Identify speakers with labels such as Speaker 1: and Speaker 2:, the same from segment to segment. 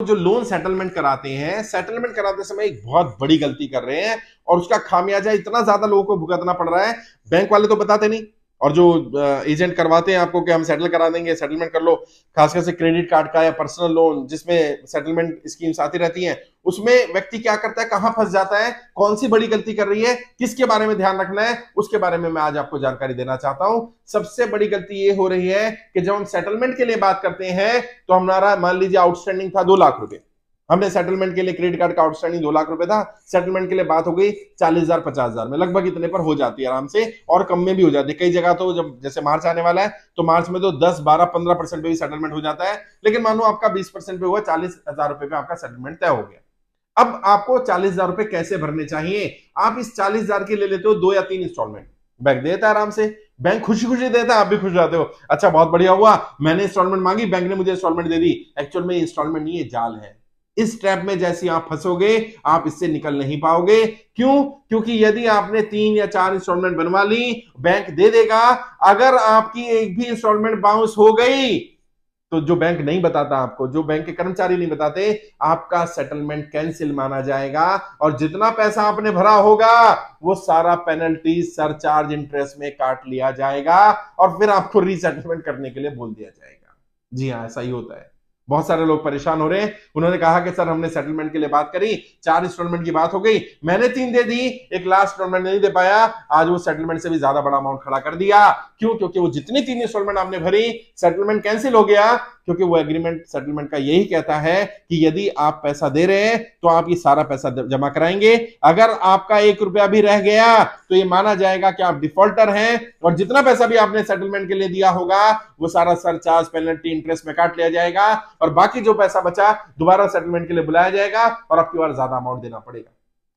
Speaker 1: जो loan settlement कराते हैं, सेटलमेंट कराते समय एक बहुत बड़ी गलती कर रहे हैं और उसका खामियाजा इतना ज्यादा लोगों को भुगतना पड़ रहा है। बैंक वाले तो बताते नहीं, और जो एजेंट करवाते हैं आपको कि हम सेटल करा देंगे, सेटलमेंट कर लो, खासकर से क्रेडिट कार्ड का या पर्सनल लोन जिसमें सेटलमेंट स्कीम्स आती रहती हैं, उसमें व्यक्ति क्या करता है, कहां फंस जाता है, कौन सी बड़ी गलती कर रही है, किसके बारे में ध्यान रखना है, उसके बारे में मैं आज आपको जानकारी देना चाहता हूं। सबसे बड़ी गलती ये हो रही है कि जब हम सेटलमेंट के लिए बात करते हैं तो हमारा मान लीजिए आउटस्टैंडिंग था 2 लाख रुपए, हमने सेटलमेंट के लिए क्रेडिट कार्ड का आउटस्टैंडिंग 2 लाख रुपए था, सेटलमेंट के लिए बात हो गई 40,000 50,000 में, लगभग इतने पर हो जाती है आराम से, और कम में भी हो जाती है। कई जगह तो जब जैसे मार्च आने वाला है तो मार्च में तो 10 12 15% पे भी सेटलमेंट हो जाता है, लेकिन मानो आपका 20% पे हुआ, 40,000 रुपए पे आपका सेटलमेंट तय हो गया। अब आपको 40,000 रुपए कैसे भरने चाहिए? आप इस 40,000 की ले लेते हो 2 या 3 इंस्टॉलमेंट, बैंक देता है आराम से, बैंक खुशी खुशी देता है, आप भी खुश रहते हो, अच्छा बहुत बढ़िया हुआ, मैंने इंस्टॉलमेंट मांगी, बैंक ने मुझे इंस्टॉलमेंट दे दी। एक्चुअल में इंस्टॉलमेंट नहीं, ये जाल है। इस ट्रैप में जैसे आप फंसोगे आप इससे निकल नहीं पाओगे। क्यों? क्योंकि यदि आपने 3 या 4 इंस्टॉलमेंट बनवा ली, बैंक दे देगा, अगर आपकी एक भी इंस्टॉलमेंट बाउंस हो गई तो जो बैंक नहीं बताता आपको, जो बैंक के कर्मचारी नहीं बताते, आपका सेटलमेंट कैंसिल माना जाएगा और जितना पैसा आपने भरा होगा वो सारा पेनल्टी, सरचार्ज, इंटरेस्ट में काट लिया जाएगा और फिर आपको रीसेटलमेंट करने के लिए बोल दिया जाएगा। जी हाँ, ऐसा ही होता है। बहुत सारे लोग परेशान हो रहे हैं। उन्होंने कहा कि सर हमने सेटलमेंट के लिए बात करी, 4 इंस्टॉलमेंट की बात हो गई, मैंने 3 दे दी, एक लास्ट इंस्टॉलमेंट नहीं दे पाया, आज वो सेटलमेंट से भी ज्यादा बड़ा अमाउंट खड़ा कर दिया। क्यों? क्योंकि वो जितनी 3 इंस्टॉलमेंट आपने भरी, सेटलमेंट कैंसिल हो गया, क्योंकि वो एग्रीमेंट सेटलमेंट का यही कहता है कि यदि आप पैसा दे रहे हैं तो आप ये सारा पैसा जमा कराएंगे, अगर आपका 1 रुपया भी रह गया तो ये माना जाएगा कि आप डिफॉल्टर हैं और जितना पैसा भी आपने सेटलमेंट के लिए दिया होगा वो सारा सरचार्ज, पेनल्टी, इंटरेस्ट में काट लिया जाएगा और बाकी जो पैसा बचा दोबारा सेटलमेंट के लिए बुलाया जाएगा और आपकी बार ज्यादा अमाउंट देना पड़ेगा।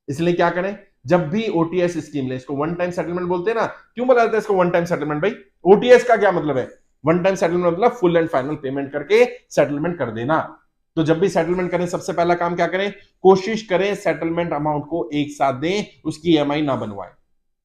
Speaker 1: इसलिए क्या करें, जब भी ओटीएस स्कीम ले, इसको वन टाइम सेटलमेंट बोलते हैं ना, क्यों बोला जाता है इसको वन टाइम सेटलमेंट? भाई ओटीएस का क्या मतलब है? वन टाइम सेटलमेंट मतलब फुल एंड फाइनल पेमेंट करके सेटलमेंट कर देना। तो जब भी सेटलमेंट करें सबसे पहला काम क्या करें, कोशिश करें सेटलमेंट अमाउंट को एक साथ दें, उसकी ईएमआई ना बनवाएं।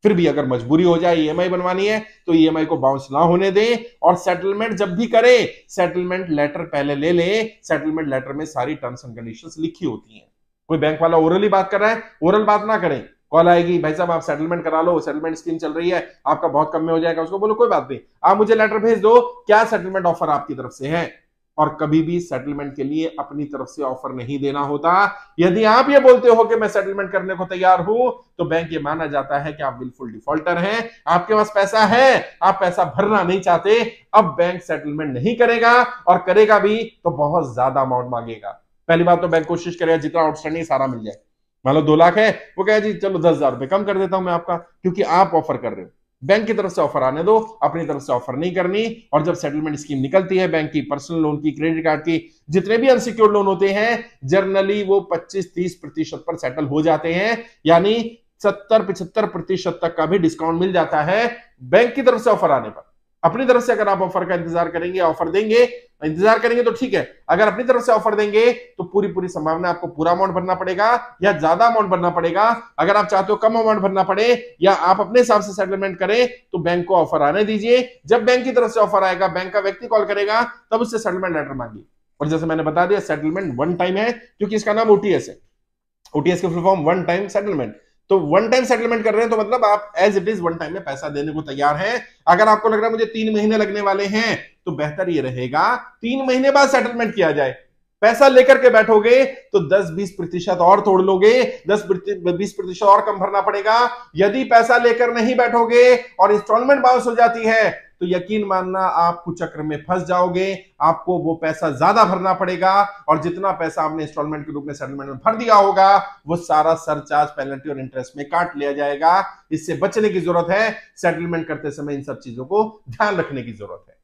Speaker 1: फिर भी अगर मजबूरी हो जाए ईएमआई बनवानी है तो ईएमआई को बाउंस ना होने दें और सेटलमेंट जब भी करें सेटलमेंट लेटर पहले ले लें। सेटलमेंट लेटर में सारी टर्म्स एंड कंडीशंस लिखी होती हैं। कोई बैंक वाला ओरली बात कर रहा है, ओरल बात ना करें, कॉल आएगी, भाई साहब आप सेटलमेंट करा लो, सेटलमेंट स्कीम चल रही है, आपका बहुत कम में हो जाएगा, उसको बोलो कोई बात नहीं, आप मुझे लेटर भेज दो, क्या सेटलमेंट ऑफर आपकी तरफ से है। और कभी भी सेटलमेंट के लिए अपनी तरफ से ऑफर नहीं देना होता। यदि आप ये बोलते हो कि मैं सेटलमेंट करने को तैयार हूं तो बैंक ये माना जाता है कि आप बिल्कुल डिफॉल्टर हैं, आपके पास पैसा है, आप पैसा भरना नहीं चाहते। अब बैंक सेटलमेंट नहीं करेगा और करेगा भी तो बहुत ज्यादा अमाउंट मांगेगा। पहली बात तो बैंक कोशिश करेगा जितना आउटस्टैंडिंग सारा मिल जाए। मान लो 2 लाख है, वो कहे जी चलो 10,000 रुपए कम कर देता हूं मैं आपका, क्योंकि आप ऑफर कर रहे हो। बैंक की तरफ से ऑफर आने दो, अपनी तरफ से ऑफर नहीं करनी। और जब सेटलमेंट स्कीम निकलती है बैंक की, पर्सनल लोन की, क्रेडिट कार्ड की, जितने भी अनसिक्योर्ड लोन होते हैं जनरली वो 25-30% पर सेटल हो जाते हैं, यानी 70-75% तक का भी डिस्काउंट मिल जाता है बैंक की तरफ से ऑफर आने पर। अपनी तरफ से अगर आप ऑफर का इंतजार करेंगे, ऑफर देंगे, इंतजार करेंगे तो ठीक है, अगर अपनी तरफ से ऑफर देंगे तो पूरी संभावना आपको पूरा अमाउंट भरना पड़ेगा या ज्यादा अमाउंट भरना पड़ेगा। अगर आप चाहते हो कम अमाउंट भरना पड़े या आप अपने हिसाब से सेटलमेंट करें तो बैंक को ऑफर आने दीजिए। जब बैंक की तरफ से ऑफर आएगा, बैंक का व्यक्ति कॉल करेगा, तब उससे सेटलमेंट लेटर मांगिए। और जैसे मैंने बता दिया सेटलमेंट वन टाइम है क्योंकि इसका नाम ओटीएस है। ओटीएस की full form one time settlement. तो वन टाइम सेटलमेंट कर रहे हैं तो मतलब आप as it is one time में पैसा देने को तैयार हैं। अगर आपको लग रहा है मुझे 3 महीने लगने वाले हैं तो बेहतर ये रहेगा 3 महीने बाद सेटलमेंट किया जाए। पैसा लेकर के बैठोगे तो 10-20% और तोड़ लोगे, 10-20% और कम भरना पड़ेगा। यदि पैसा लेकर नहीं बैठोगे और इंस्टॉलमेंट बाउंस हो जाती है तो यकीन मानना आप कुचक्र में फंस जाओगे। आपको वो पैसा ज्यादा भरना पड़ेगा और जितना पैसा आपने इंस्टॉलमेंट के रूप में सेटलमेंट में भर दिया होगा वो सारा सरचार्ज, पेनल्टी और इंटरेस्ट में काट लिया जाएगा। इससे बचने की जरूरत है। सेटलमेंट करते समय इन सब चीजों को ध्यान रखने की जरूरत है।